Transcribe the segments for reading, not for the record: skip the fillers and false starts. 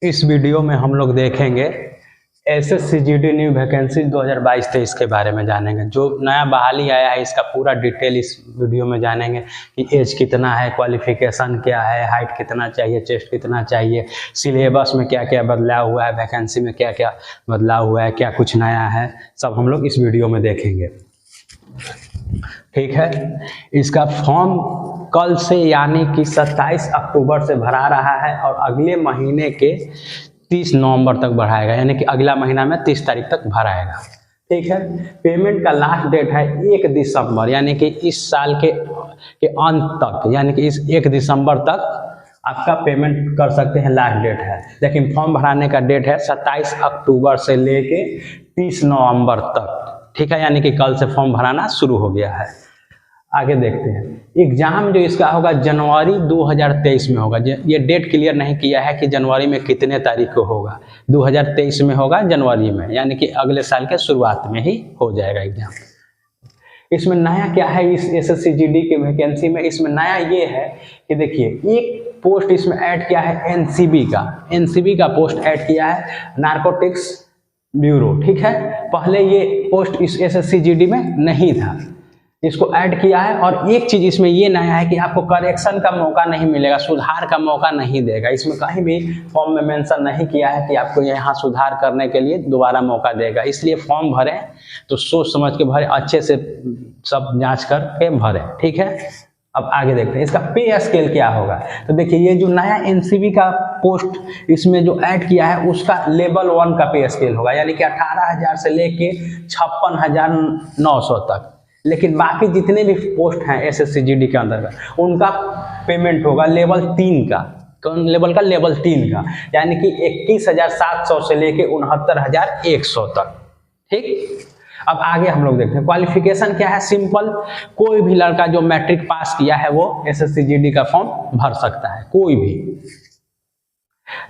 इस वीडियो में हम लोग देखेंगे एसएससीजीडी न्यू वैकेंसी 2022-23 के बारे में जानेंगे। जो नया बहाली आया है इसका पूरा डिटेल इस वीडियो में जानेंगे कि एज कितना है, क्वालिफिकेशन क्या है, हाइट कितना चाहिए, चेस्ट कितना चाहिए, सिलेबस में क्या क्या बदलाव हुआ है, वैकेंसी में क्या क्या बदलाव हुआ है, क्या कुछ नया है, सब हम लोग इस वीडियो में देखेंगे। ठीक है, इसका फॉर्म कल से यानी कि 27 अक्टूबर से भरा रहा है और अगले महीने के 30 नवंबर तक बढ़ाएगा, यानी कि अगला महीना में 30 तारीख तक भराएगा। ठीक है, पेमेंट का लास्ट डेट है 1 दिसंबर, यानी कि इस साल के अंत तक, यानी कि इस 1 दिसंबर तक आपका पेमेंट कर सकते हैं, लास्ट डेट है। लेकिन फॉर्म भराने का डेट है 27 अक्टूबर से लेके 30 नवंबर तक। ठीक है, यानी कि कल से फॉर्म भराना शुरू हो गया है। आगे देखते हैं, एग्जाम जो इसका होगा जनवरी 2023 में होगा। ये डेट क्लियर नहीं किया है कि जनवरी में कितने तारीख को होगा। 2023 में होगा जनवरी में, यानी कि अगले साल के शुरुआत में ही हो जाएगा एग्जाम। इसमें नया क्या है इस एसएससीजीडी के वैकेंसी में? इसमें नया ये है कि देखिए, एक पोस्ट इसमें ऐड किया है एनसीबी का पोस्ट ऐड किया है, नारकोटिक्स ब्यूरो। ठीक है, पहले ये पोस्ट इस एसएससीजीडी में नहीं था, इसको ऐड किया है। और एक चीज इसमें ये नया है कि आपको करेक्शन का मौका नहीं मिलेगा, सुधार का मौका नहीं देगा। इसमें कहीं भी फॉर्म में मेंशन नहीं किया है कि आपको यहाँ सुधार करने के लिए दोबारा मौका देगा। इसलिए फॉर्म भरें तो सोच समझ के भरें, अच्छे से सब जांच करके भरें। ठीक है, अब आगे देखते हैं इसका पे स्केल क्या होगा। तो देखिए, ये जो नया एनसीबी का पोस्ट इसमें जो ऐड किया है उसका लेवल 1 का पे स्केल होगा, यानी कि 18,000 से लेके 56,900 तक। लेकिन बाकी जितने भी पोस्ट हैं एसएससीजीडी के अंतर्गत उनका पेमेंट होगा लेवल 3 का। कौन लेवल का? लेवल 3 का, यानी कि 21,700 से लेके 69,100 तक। ठीक, अब आगे हम लोग देखते हैं क्वालिफिकेशन क्या है। सिंपल, कोई भी लड़का जो मैट्रिक पास किया है वो एसएससीजीडी का फॉर्म भर सकता है, कोई भी।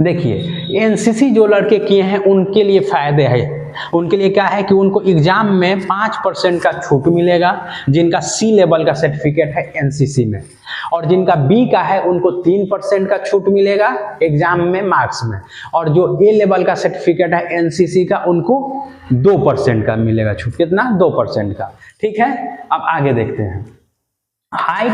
देखिए, एनसीसी जो लड़के किए हैं उनके लिए फायदे है। उनके लिए क्या है कि उनको एग्जाम में 5% का छूट मिलेगा, जिनका सी लेवल का सर्टिफिकेट है एनसीसी में, और जिनका बी का है उनको 3% का छूट मिलेगा एग्जाम में मार्क्स में, और जो ए लेवल का सर्टिफिकेट है एनसीसी का उनको 2% का मिलेगा छूट। कितना? 2% का। ठीक है, अब आगे देखते हैं। हाइट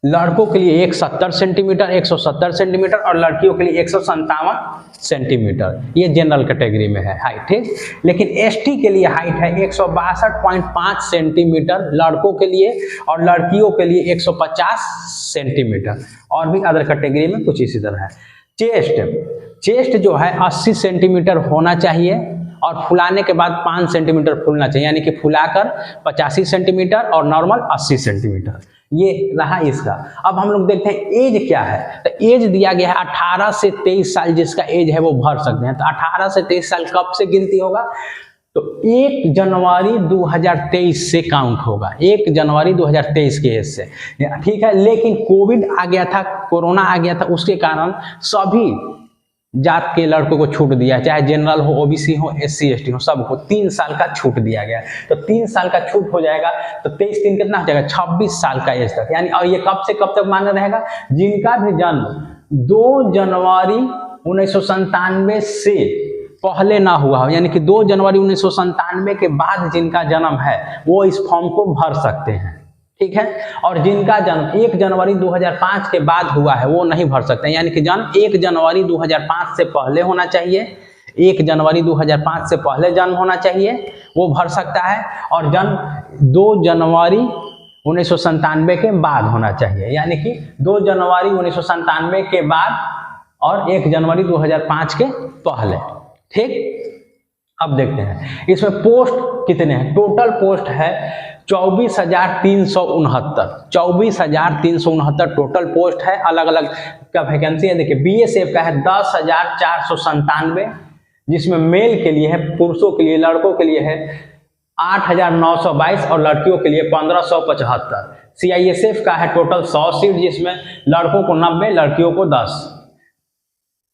लड़कों के लिए 170 सेंटीमीटर, 170 सेंटीमीटर, और लड़कियों के लिए 157 सेंटीमीटर। ये जनरल कैटेगरी में है हाइट। ठीक, लेकिन एसटी के लिए हाइट है 162.5 सेंटीमीटर लड़कों के लिए, और लड़कियों के लिए 150 सेंटीमीटर। और भी अदर कैटेगरी में कुछ इसी तरह है। चेस्ट जो है 80 सेंटीमीटर होना चाहिए, और फुलाने के बाद 5 सेंटीमीटर फूलना चाहिए, यानी कि फुलाकर 85 सेंटीमीटर और नॉर्मल 80 सेंटीमीटर। ये रहा इसका। अब हम लोग देखते हैं एज क्या है। तो एज दिया गया है 18 से 23 साल, जिसका एज है वो भर सकते हैं। तो 18 से 23 साल कब से गिनती होगा? तो 1 जनवरी 2023 से काउंट होगा, 1 जनवरी 2023 के एज से। ठीक है, लेकिन कोविड आ गया था, कोरोना आ गया था, उसके कारण सभी जात के लड़कों को छूट दिया, चाहे जनरल हो, ओबीसी हो, एससी एसटी हो, सबको 3 साल का छूट दिया गया। तो 3 साल का छूट हो जाएगा, तो 23 दिन कितना हो जाएगा? 26 साल का एज तक। यानी और ये कब से कब तक मान्य रहेगा? जिनका भी जन्म 2 जनवरी 1997 से पहले ना हुआ हो, यानी कि 2 जनवरी 1997 के बाद जिनका जन्म है वो इस फॉर्म को भर सकते हैं। ठीक है, और जिनका जन्म 1 जनवरी 2005 के बाद हुआ है वो नहीं भर सकते, यानी कि जन्म 1 जनवरी 2005 से पहले होना चाहिए, 1 जनवरी 2005 से पहले जन्म होना चाहिए, वो भर सकता है। और जन्म 2 जनवरी 1997 के बाद होना चाहिए, यानी कि 2 जनवरी 1997 के बाद और 1 जनवरी 2005 के पहले। ठीक, अब देखते हैं इसमें पोस्ट कितने हैं। टोटल पोस्ट है 24,369, 24,369 टोटल पोस्ट है। अलग अलग का वैकेंसी है। देखिए, बीएसएफ का है 10,497, जिसमें मेल के लिए है, पुरुषों के लिए, लड़कों के लिए है 8,922 और लड़कियों के लिए 1,575। सीआईएसएफ का है टोटल 100 सीट, जिसमें लड़कों को 90, लड़कियों को 10।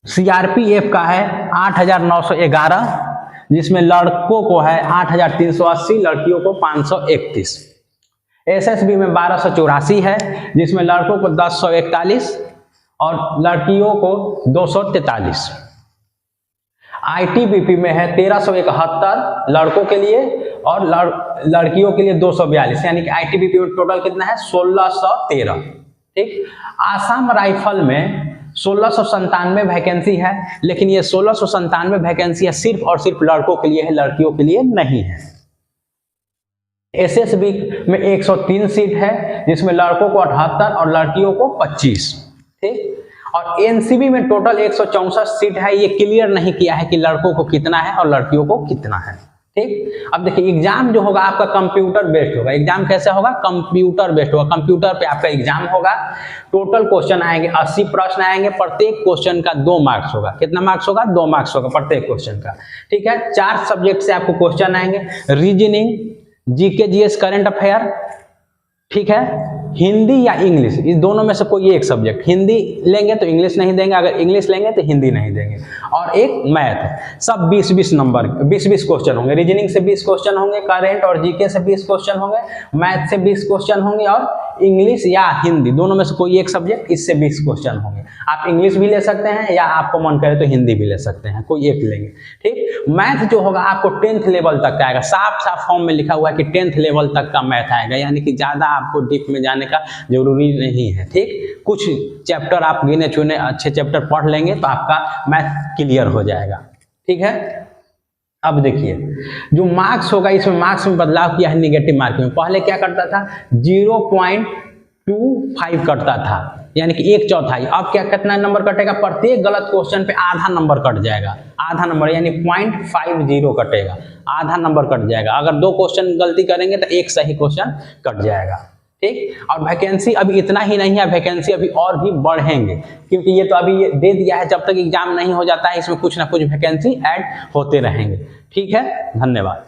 सीआरपीएफ का है 8,911, जिसमें लड़कों को है 8,380, लड़कियों को 531। एसएसबी में 1,284 है, जिसमें लड़कों को 1041 और लड़कियों को 243। आईटीबीपी में है 1371 लड़कों के लिए और लड़कियों के लिए 242, यानी कि आईटीबीपी में टोटल कितना है 1613। ठीक, आसाम राइफल में 1697 वैकेंसी है, लेकिन ये 1697 वैकेंसी है सिर्फ और सिर्फ लड़कों के लिए है, लड़कियों के लिए नहीं है। एसएसबी में 103 सीट है, जिसमें लड़कों को 78 और लड़कियों को 25। ठीक, और एनसीबी में टोटल 164 सीट है। ये क्लियर नहीं किया है कि लड़कों को कितना है और लड़कियों को कितना है। ठीक, अब देखिए एग्जाम जो होगा आपका कंप्यूटर बेस्ड होगा। एग्जाम कैसे होगा? कंप्यूटर बेस्ड होगा। कंप्यूटर पे आपका एग्जाम होगा। टोटल क्वेश्चन आएंगे 80 प्रश्न आएंगे, प्रत्येक क्वेश्चन का 2 मार्क्स होगा। कितना मार्क्स होगा? 2 मार्क्स होगा प्रत्येक क्वेश्चन का। ठीक है, 4 सब्जेक्ट से आपको क्वेश्चन आएंगे, reasoning, GK GS, current affair, ठीक है, हिंदी या इंग्लिश, इस दोनों में से कोई एक सब्जेक्ट। हिंदी लेंगे तो इंग्लिश नहीं देंगे, अगर इंग्लिश लेंगे तो हिंदी नहीं देंगे। और एक मैथ, सब 20-20 नंबर, 20-20 क्वेश्चन होंगे। रीजनिंग से 20 क्वेश्चन होंगे, करंट और जीके से 20 क्वेश्चन होंगे, मैथ से 20 क्वेश्चन होंगे और इंग्लिश या हिंदी दोनों में से कोई एक सब्जेक्ट, इससे 20 क्वेश्चन होंगे। आप इंग्लिश भी ले सकते हैं या आपको मन करे तो हिंदी भी ले सकते हैं, कोई एक लेंगे। ठीक, मैथ जो होगा आपको 10th लेवल तक का आएगा। साफ साफ फॉर्म में लिखा हुआ है कि 10th लेवल तक का मैथ आएगा, यानी कि ज्यादा आपको डीप में जाने का जरूरी नहीं है। ठीक, कुछ चैप्टर आप गिने चुने अच्छे चैप्टर पढ़ लेंगे तो आपका मैथ क्लियर हो जाएगा। ठीक है, अब देखिए जो मार्क्स होगा, इसमें मार्क्स में बदलाव किया है निगेटिव मार्किंग में। पहले क्या करता था? 0.25 कटता था, यानी कि 1/4। अब क्या कितना नंबर कटेगा? प्रत्येक गलत क्वेश्चन पे आधा नंबर कट जाएगा। आधा नंबर यानी 0.50 कटेगा, आधा नंबर कट जाएगा। अगर 2 क्वेश्चन गलती करेंगे तो 1 सही क्वेश्चन कट जाएगा। ठीक, और वैकेंसी अभी इतना ही नहीं है, वैकेंसी अभी और भी बढ़ेंगे, क्योंकि ये तो अभी ये दे दिया है। जब तक एग्जाम नहीं हो जाता है इसमें कुछ ना कुछ वैकेंसी ऐड होते रहेंगे। ठीक है, धन्यवाद।